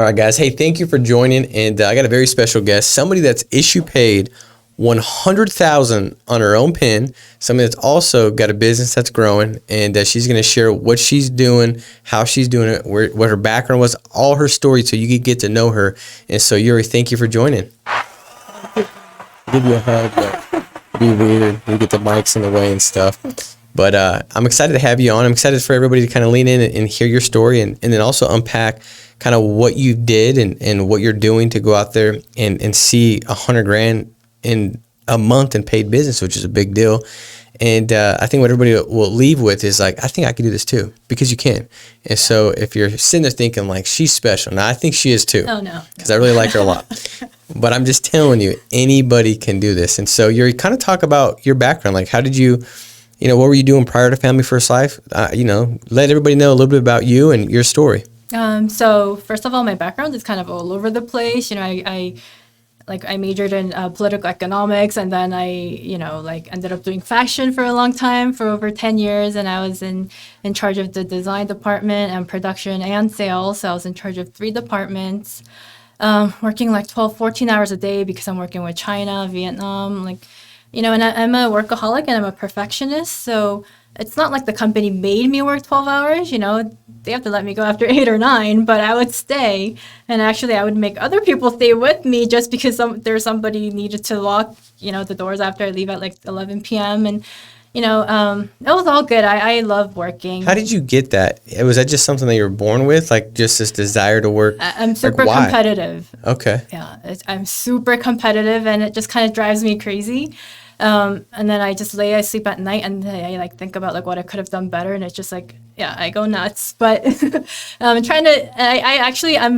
right, guys. Hey, thank you for joining. And I got a very special guest, somebody that's issue paid $100,000 on her own pen, somebody that's also got a business that's growing, and she's going to share what she's doing, how she's doing it, what her background was, all her story, so you can get to know her. And so, Yoori, thank you for joining. Give you a hug, but be weird. We get the mics in the way and stuff. But I'm excited to have you on. I'm excited for everybody to kind of lean in and hear your story, and then also unpack kind of what you did and what you're doing to go out there and see $100,000 in a month in paid business, which is a big deal. And I think what everybody will leave with is like, I think I can do this too, because you can. And so if you're sitting there thinking like, she's special, now I think she is too. Oh, no. Because I really like her a lot. But I'm just telling you, anybody can do this. And so you kind of talk about your background. Like, how did you, what were you doing prior to Family First Life? Let everybody know a little bit about you and your story. So first of all, my background is kind of all over the place. I majored in political economics, and then I ended up doing fashion for a long time, for over 10 years. And I was in charge of the design department and production and sales. So I was in charge of 3 departments, working like 12, 14 hours a day because I'm working with China, Vietnam, and I'm a workaholic and I'm a perfectionist. So it's not like the company made me work 12 hours, they have to let me go after 8 or 9, but I would stay. And actually I would make other people stay with me just because there's somebody needed to lock, the doors after I leave at like 11 p.m. And, it was all good. I love working. How did you get that? Was that just something that you were born with? Like just this desire to work? I'm super competitive. Okay. Yeah, I'm super competitive, and it just kind of drives me crazy. And then I sleep at night, and I think about what I could have done better, and it's just I go nuts. But I'm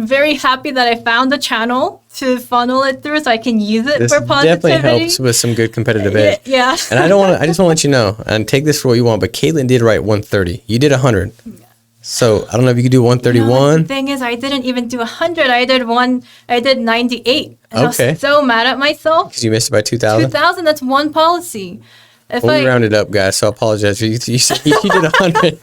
very happy that I found a channel to funnel it through so I can use it for positivity. This definitely helps with some good competitive edge. Yeah. And I just want to let you know, and take this for what you want, but Caitlin did write 130. You did 100. Yeah. So I don't know if you could do 131. The thing is, I didn't even do 100. I did 98. And okay. I was so mad at myself. Because you missed it by 2,000? 2,000, that's one policy. We rounded up, guys, so I apologize. You did 100.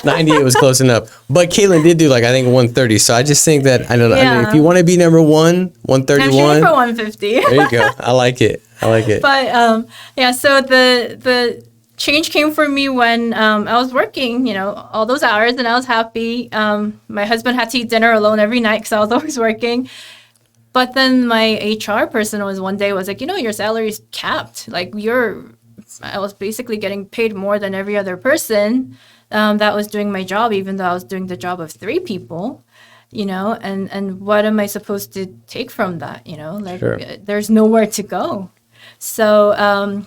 98 was close enough. But Caitlin did do, I think, 130. So I just think that, I don't know. Yeah. I mean, if you want to be number 1, 131. I'm shooting for 150. There you go. I like it. But, so the change came for me when I was working, all those hours, and I was happy. My husband had to eat dinner alone every night because I was always working. But then my HR person was like, your salary's capped. I was basically getting paid more than every other person that was doing my job, even though I was doing the job of 3 people, and what am I supposed to take from that? Sure. There's nowhere to go. So,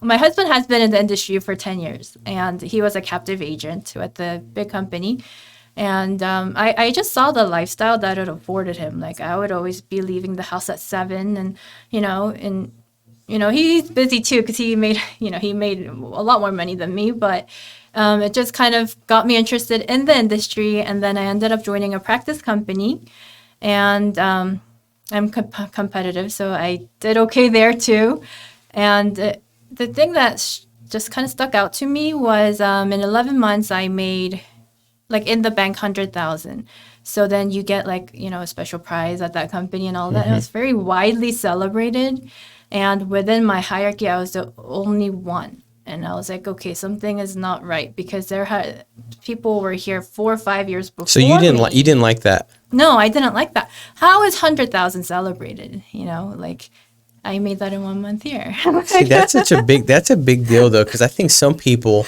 my husband has been in the industry for 10 years, and he was a captive agent at the big company. And I just saw the lifestyle that it afforded him. I would always be leaving the house at 7, and he's busy too because he made a lot more money than me. But it just kind of got me interested in the industry, and then I ended up joining a practice company, and I'm competitive, so I did okay there too. And the thing that just kind of stuck out to me was in 11 months I made in the bank 100,000. So then you get a special prize at that company and all that. Mm-hmm. It was very widely celebrated, and within my hierarchy I was the only one. And I was like, okay, something is not right, because people were here 4 or 5 years before. So you didn't like that? No, I didn't like that. How is 100,000 celebrated? I made that in 1 month here. See, that's a big deal though, because I think some people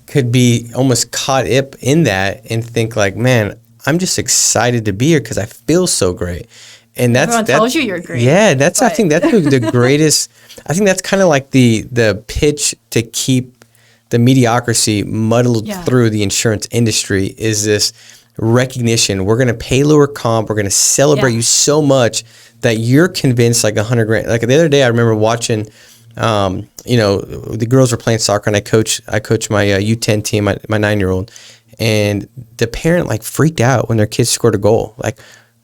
could be almost caught up in that and think man, I'm just excited to be here because I feel so great. And everyone tells you you're great. Yeah, I think that's the greatest. I think that's kind of like the pitch to keep the mediocrity muddled through the insurance industry is this recognition. We're going to pay lower comp. We're going to celebrate you so much that you're convinced $100,000. The other day, I remember watching, the girls were playing soccer, and I coach my U10 team, my 9-year-old, and the parent freaked out when their kids scored a goal.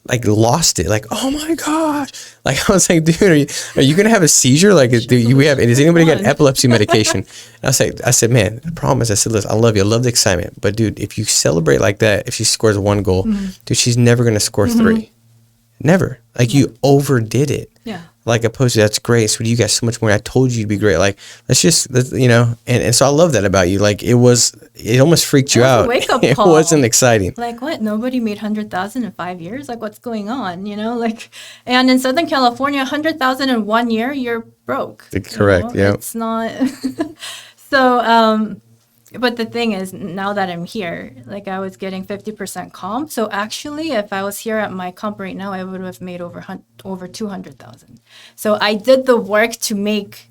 like lost it. Like, oh my gosh. Like I was like, dude, are you going to have a seizure? Like, does anybody got epilepsy medication? And I said, man, the problem is, I said, listen, I love you. I love the excitement. But dude, if you celebrate like that, if she scores 1 goal, dude, she's never going to score 3. Never. Like you overdid it. Yeah. Like opposed to that's great. So you got so much more. I told you to be great. Like let's you know. And so I love that about you. Like it almost freaked you out. Wake up It call. wasn't exciting. Like what? Nobody made 100,000 in 5 years. Like what's going on? You know, like, and in Southern California, 100,000 in 1 year, you're broke. Correct. You know? Yeah. It's not. So, but the thing is, now that I'm here, like I was getting 50% comp. So actually, if I was here at my comp right now, I would have made over 200,000. So I did the work to make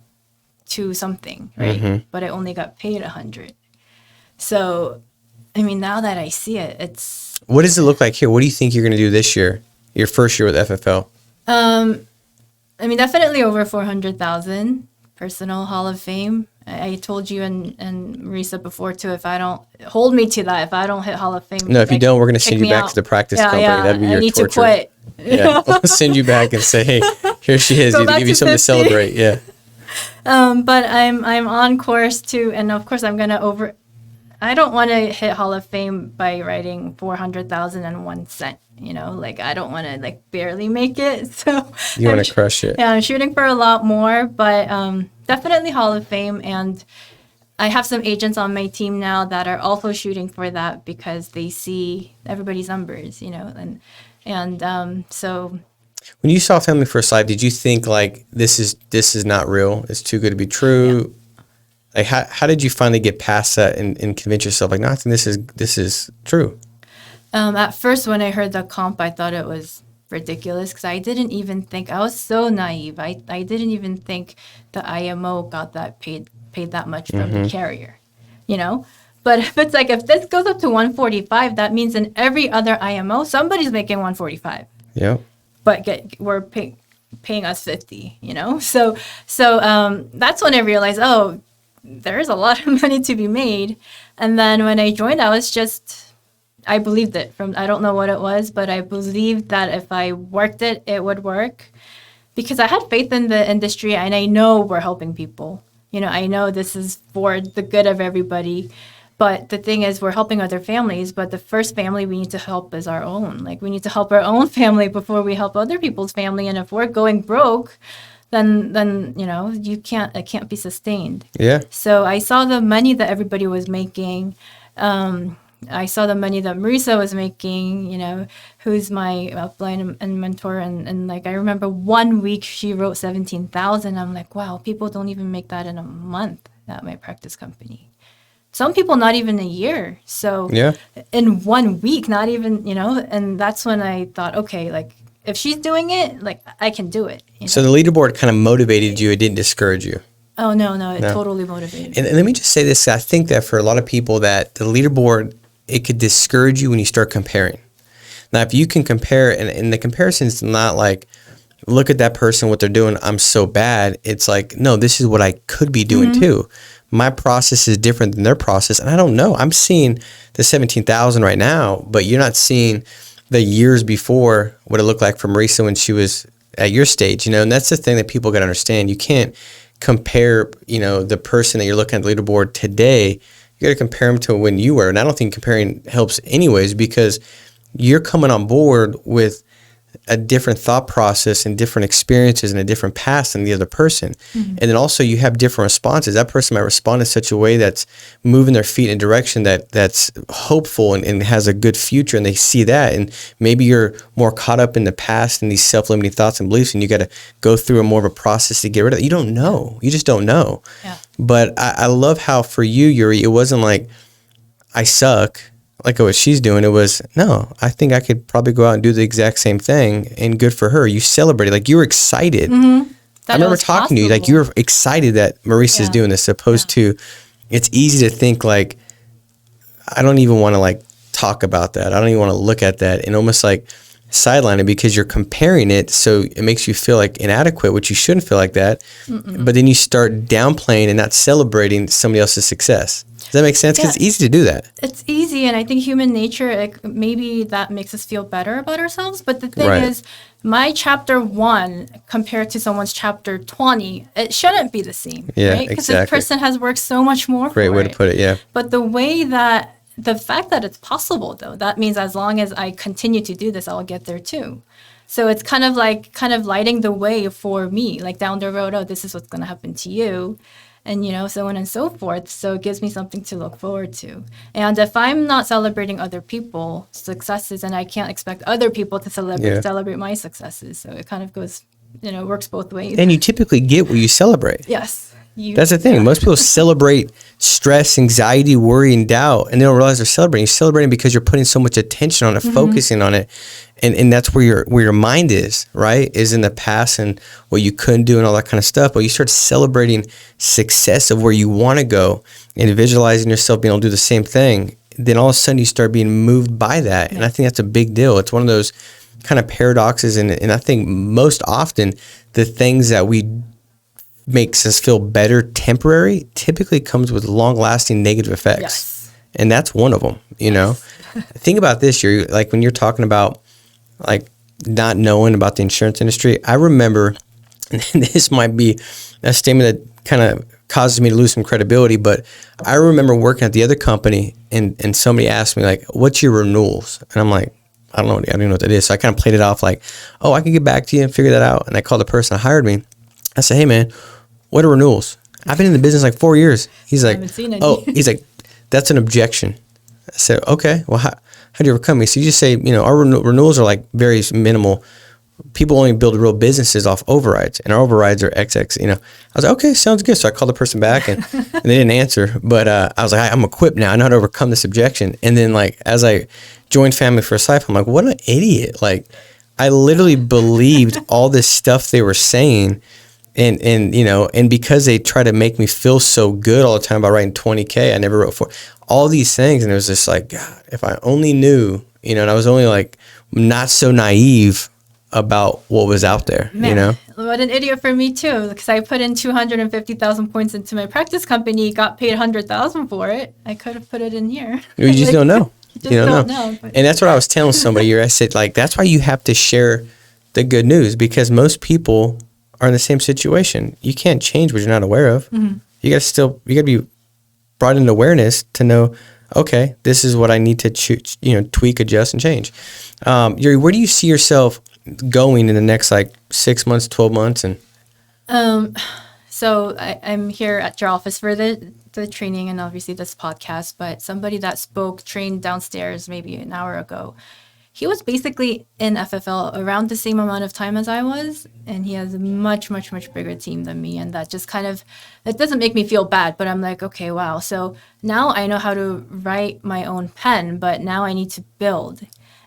to something, right? But I only got paid 100. So, I mean, now that I see it, it's. What does it look like here? What do you think you're going to do this year? Your first year with FFL? I mean, definitely over 400,000. Personal Hall of Fame. I told you and Marisa before too, if I don't hold me to that, if I don't hit Hall of Fame. No, if you don't, we're going to send you back to the practice company. That'd be your torture. I need to quit. Yeah, we'll send you back and say, hey, here she is. To give you something 50. To celebrate. Yeah. But I'm on course to, and of course I'm gonna I don't want to hit Hall of Fame by writing 400,001 cent. You know, like I don't want to like barely make it. So you want to crush it. Yeah, I'm shooting for a lot more, but definitely Hall of Fame. And I have some agents on my team now that are also shooting for that because they see everybody's numbers. You know, and so. When you saw Family First Live, did you think like this is not real? It's too good to be true. Yeah. Like how did you finally get past that and convince yourself like, no, I think this is true? At first, when I heard the comp, I thought it was ridiculous because I didn't even think, I was so naive. I didn't even think the IMO got that paid that much from the carrier, you know? But if it's like, if this goes up to 145, that means in every other IMO, somebody's making 145. Yeah. But we're paying us 50, you know? So that's when I realized, oh, there's a lot of money to be made. And then when I joined, I believed it. I don't know what it was, but I believed that if I worked it, it would work. Because I had faith in the industry, and I know we're helping people. You know, I know this is for the good of everybody. But the thing is, we're helping other families, but the first family we need to help is our own. Like, we need to help our own family before we help other people's family. And if we're going broke, then you know, it can't be sustained. Yeah. So I saw the money that everybody was making. I saw the money that Marisa was making, you know, who's my upline and mentor. And like, I remember 1 week she wrote 17,000. I'm like, wow, people don't even make that in a month at my practice company. Some people not even a year. So yeah. In 1 week, not even, you know, and that's when I thought, okay, like if she's doing it, like I can do it. You know? So the leaderboard kind of motivated you. It didn't discourage you. Oh, no, it totally motivated me. And let me just say this. I think that for a lot of people that the leaderboard, it could discourage you when you start comparing. Now, if you can compare, and the comparison is not like, look at that person, what they're doing, I'm so bad. It's like, no, this is what I could be doing too. My process is different than their process. And I don't know. I'm seeing the 17,000 right now, but you're not seeing the years before what it looked like for Marisa when she was at your stage, you know, and that's the thing that people got to understand. You can't compare, you know, the person that you're looking at the leaderboard today. You got to compare them to when you were. And I don't think comparing helps anyways, because you're coming on board with a different thought process and different experiences and a different past than the other person. And then also you have different responses. That person might respond in such a way that's moving their feet in a direction that's hopeful and has a good future, and they see that. And maybe you're more caught up in the past and these self-limiting thoughts and beliefs, and you got to go through a more of a process to get rid of it. You don't know. You just don't know. Yeah. But I love how for you, Yoori, it wasn't like, I suck, like what she's doing. It was, no, I think I could probably go out and do the exact same thing, and good for her. You celebrated, like you were excited. I remember talking to you, like you were excited that Marisa's doing this, opposed to, it's easy to think like, I don't even want to like talk about that. I don't even want to look at that, and almost like sideline it because you're comparing it. So it makes you feel like inadequate, which you shouldn't feel like that. But then you start downplaying and not celebrating somebody else's success. Does that make sense? Because it's easy to do that. It's easy, and I think human nature, maybe that makes us feel better about ourselves. But the thing is, my chapter 1 compared to someone's chapter 20, it shouldn't be the same, right? Because this person has worked so much more for it. Great way to put it, yeah. But the fact that it's possible, though, that means as long as I continue to do this, I'll get there too. So it's kind of lighting the way for me, like down the road, oh, this is what's going to happen to you. And, so on and so forth. So it gives me something to look forward to. And if I'm not celebrating other people's successes, and I can't expect other people to celebrate my successes. So it kind of goes, works both ways. And you typically get what you celebrate. Yes. That's the thing. Most people celebrate stress, anxiety, worry, and doubt, and they don't realize they're celebrating. You're celebrating because you're putting so much attention on it, focusing on it, and that's where your mind is, right? Is in the past and what you couldn't do and all that kind of stuff. But you start celebrating success of where you want to go and visualizing yourself being able to do the same thing. Then all of a sudden you start being moved by that, and I think that's a big deal. It's one of those kind of paradoxes, and I think most often the things that makes us feel better temporary typically comes with long-lasting negative effects. Yes. And that's one of them, Think about this, you're like when you're talking about like not knowing about the insurance industry. I remember, and this might be a statement that kind of causes me to lose some credibility, but I remember working at the other company and somebody asked me like, what's your renewals? And I'm like, I don't know what that is. So I kind of played it off like, oh, I can get back to you and figure that out. And I called the person that hired me. I said, hey man, what are renewals? I've been in the business like 4 years. He's like, he's like, that's an objection. I said, okay, well, how do you overcome me? So you just say, our renewals are like very minimal. People only build real businesses off overrides, and our overrides are XX, I was like, okay, sounds good. So I called the person back and they didn't answer, but I was like, I'm equipped now. I know how to overcome this objection. And then like, as I joined Family First Life, I'm like, what an idiot. Like I literally believed all this stuff they were saying. And because they try to make me feel so good all the time about writing 20K, I never wrote for all these things. And it was just like, God, if I only knew, and I was only like not so naive about what was out there, What an idiot for me too, because I put in 250,000 points into my practice company, got paid 100,000 for it. I could have put it in here. You just don't know. You don't know. And that's what I was telling somebody here. I said, like, that's why you have to share the good news, because most people are in the same situation. You can't change what you're not aware of. Mm-hmm. You got to be brought into awareness to know, okay, this is what I need to tweak, adjust, and change. Yoori, where do you see yourself going in the next like 6 months, 12 months? And so I'm here at your office for the training and obviously this podcast, but somebody that trained downstairs maybe an hour ago, he was basically in FFL around the same amount of time as I was, and he has a much, much, much bigger team than me. And that just it doesn't make me feel bad, but I'm like, okay, wow. So now I know how to write my own pen, but now I need to build.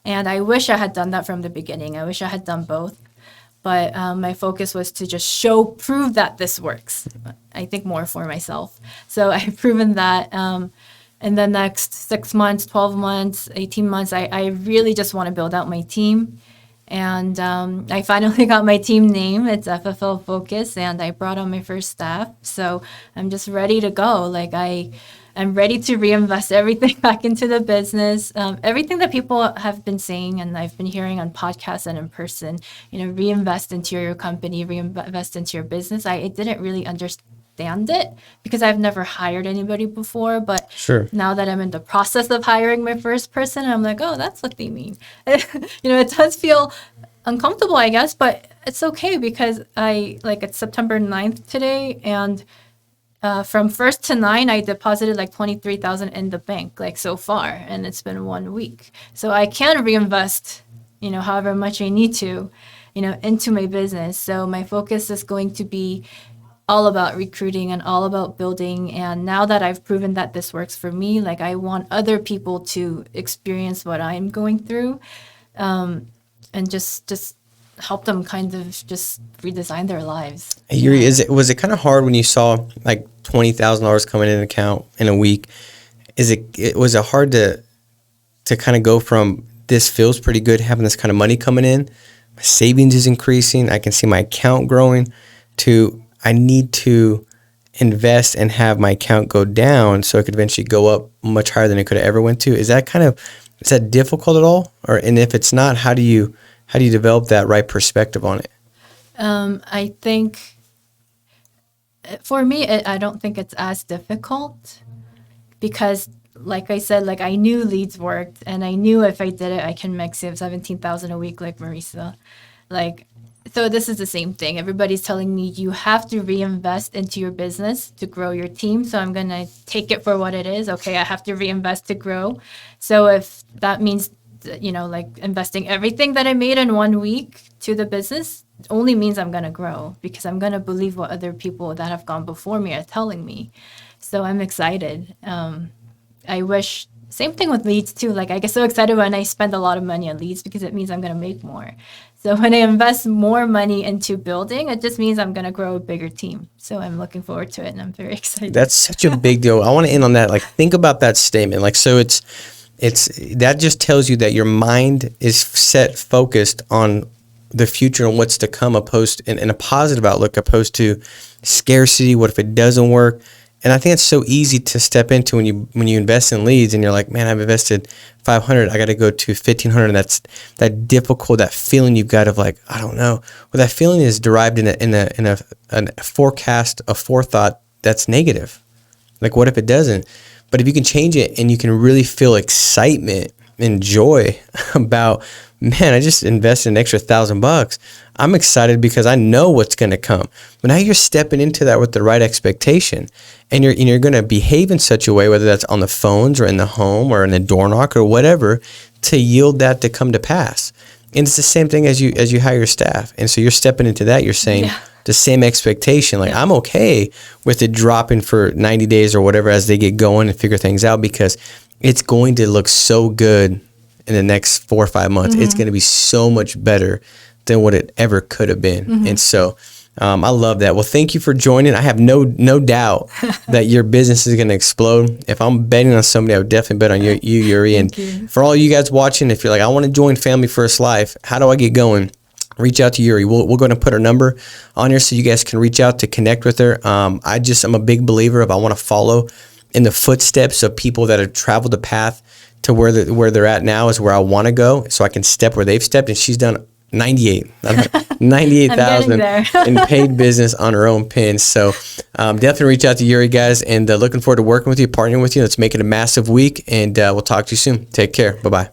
And I wish I had done that from the beginning. I wish I had done both. But my focus was to just prove that this works. I think more for myself. So I've proven that. In the next 6 months, 12 months, 18 months, I really just want to build out my team. And I finally got my team name. It's FFL Focus, and I brought on my first staff. So I'm just ready to go. Like I'm ready to reinvest everything back into the business. Everything that people have been saying, and I've been hearing on podcasts and in person, reinvest into your company, reinvest into your business. I didn't really understand it because I've never hired anybody before, but now that I'm in the process of hiring my first person, I'm like, oh, that's what they mean. It does feel uncomfortable, I guess, but it's okay because it's September 9th today, and from 1st to 9, I deposited like 23,000 in the bank, like so far, and it's been 1 week. So I can reinvest, however much I need to, into my business. So my focus is going to be all about recruiting and all about building. And now that I've proven that this works for me, like I want other people to experience what I'm going through, and just help them kind of just redesign their lives. Hey, Yoori, was it kind of hard when you saw like $20,000 coming in an account in a week? Was it hard to kind of go from this feels pretty good having this kind of money coming in, my savings is increasing, I can see my account growing, to I need to invest and have my account go down so it could eventually go up much higher than it could have ever went to? Is that difficult at all? And if it's not, how do you develop that right perspective on it? I think for me, I don't think it's as difficult because, like I said, like I knew leads worked, and I knew if I did it, I can make save 17,000 a week, like Marisa. Like, so this is the same thing. Everybody's telling me you have to reinvest into your business to grow your team. So I'm gonna take it for what it is. Okay, I have to reinvest to grow. So if that means, like investing everything that I made in 1 week to the business, only means I'm gonna grow because I'm gonna believe what other people that have gone before me are telling me. So I'm excited. I wish, same thing with leads too. Like I get so excited when I spend a lot of money on leads because it means I'm going to make more. So when I invest more money into building, it just means I'm going to grow a bigger team. So I'm looking forward to it and I'm very excited. That's such a big deal. I want to end on that. Like, think about that statement. Like, so it's that just tells you that your mind is focused on the future and what's to come, opposed in a positive outlook, opposed to scarcity. What if it doesn't work? And I think it's so easy to step into when you invest in leads and you're like, man, I've invested 500, I got to go to 1,500. And that's that difficult, that feeling you've got of like, I don't know. Well, that feeling is derived in a forecast, a forethought that's negative. Like, what if it doesn't? But if you can change it and you can really feel excitement and joy about, man, I just invested an extra $1,000. I'm excited because I know what's going to come. But now you're stepping into that with the right expectation, and you're going to behave in such a way, whether that's on the phones or in the home or in the door knock or whatever, to yield that to come to pass. And it's the same thing as you hire your staff. And so you're stepping into that. You're saying the same expectation. Like, I'm okay with it dropping for 90 days or whatever as they get going and figure things out, because it's going to look so good in the next 4 or 5 months. It's going to be so much better than what it ever could have been. And so I love that. Well, thank you for joining. I have no doubt that your business is going to explode. If I'm betting on somebody, I would definitely bet on you, Yoori. And for all you guys watching, if you're like, I want to join Family First Life, how do I get going? Reach out to Yoori. We're going to put her number on here so you guys can reach out to connect with her. I'm a big believer of, I want to follow in the footsteps of people that have traveled the path to where they're at now is where I want to go, so I can step where they've stepped. And she's done 98,000 in paid business on her own pin. So definitely reach out to Yoori, guys, and looking forward to working with you, partnering with you. Let's make it a massive week, and we'll talk to you soon. Take care. Bye-bye.